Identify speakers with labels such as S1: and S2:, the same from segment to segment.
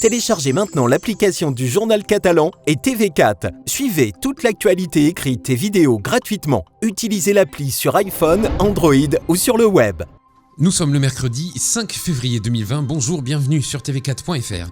S1: Téléchargez maintenant l'application du Journal Catalan et TV4. Suivez toute l'actualité écrite et vidéo gratuitement. Utilisez l'appli sur iPhone, Android ou sur le web.
S2: Nous sommes le mercredi 5 février 2020. Bonjour, bienvenue sur tv4.fr.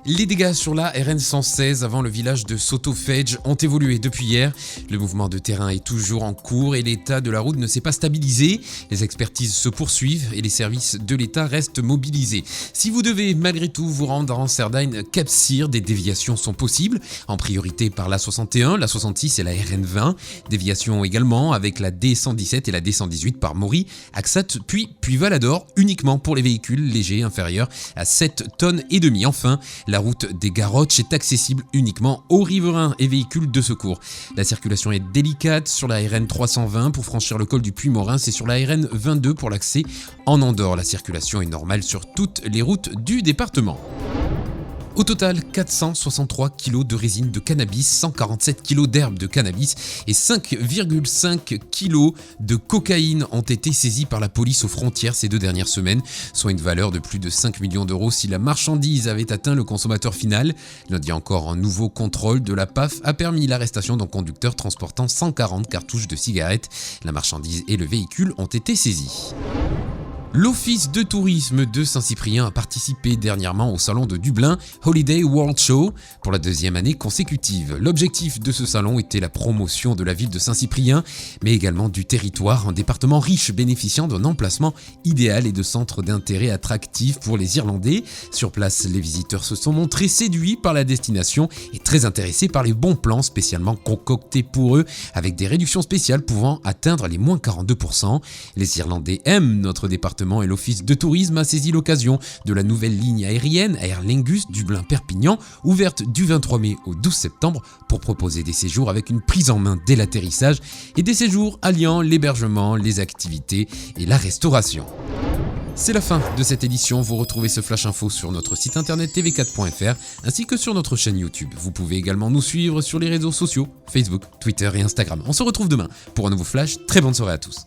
S2: Les dégâts sur la RN 116 avant le village de Sotofedge ont évolué depuis hier. Le mouvement de terrain est toujours en cours et l'état de la route ne s'est pas stabilisé. Les expertises se poursuivent et les services de l'État restent mobilisés. Si vous devez malgré tout vous rendre en Cerdagne-Cap-Cyr, des déviations sont possibles, en priorité par la 61, la 66 et la RN 20. Déviations également avec la D117 et la D118 par Mory, Axat puis Valador, uniquement pour les véhicules légers inférieurs à 7 tonnes et demi. Enfin, la route des Garroches est accessible uniquement aux riverains et véhicules de secours. La circulation est délicate sur la RN 320 pour franchir le col du Puy-Morins et sur la RN 22 pour l'accès en Andorre. La circulation est normale sur toutes les routes du département. Au total, 463 kg de résine de cannabis, 147 kg d'herbe de cannabis et 5,5 kg de cocaïne ont été saisis par la police aux frontières ces 2 dernières semaines, soit une valeur de plus de 5 millions d'euros si la marchandise avait atteint le consommateur final. Lundi encore, un nouveau contrôle de la PAF a permis l'arrestation d'un conducteur transportant 140 cartouches de cigarettes. La marchandise et le véhicule ont été saisis. L'Office de tourisme de Saint-Cyprien a participé dernièrement au salon de Dublin Holiday World Show pour la 2e année consécutive. L'objectif de ce salon était la promotion de la ville de Saint-Cyprien, mais également du territoire, un département riche bénéficiant d'un emplacement idéal et de centres d'intérêt attractifs pour les Irlandais. Sur place, les visiteurs se sont montrés séduits par la destination et très intéressés par les bons plans spécialement concoctés pour eux, avec des réductions spéciales pouvant atteindre les moins 42%. Les Irlandais aiment notre département et l'Office de tourisme a saisi l'occasion de la nouvelle ligne aérienne Aer Lingus Dublin-Perpignan, ouverte du 23 mai au 12 septembre pour proposer des séjours avec une prise en main dès l'atterrissage et des séjours alliant l'hébergement, les activités et la restauration. C'est la fin de cette édition. Vous retrouvez ce Flash Info sur notre site internet tv4.fr ainsi que sur notre chaîne YouTube. Vous pouvez également nous suivre sur les réseaux sociaux, Facebook, Twitter et Instagram. On se retrouve demain pour un nouveau Flash. Très bonne soirée à tous.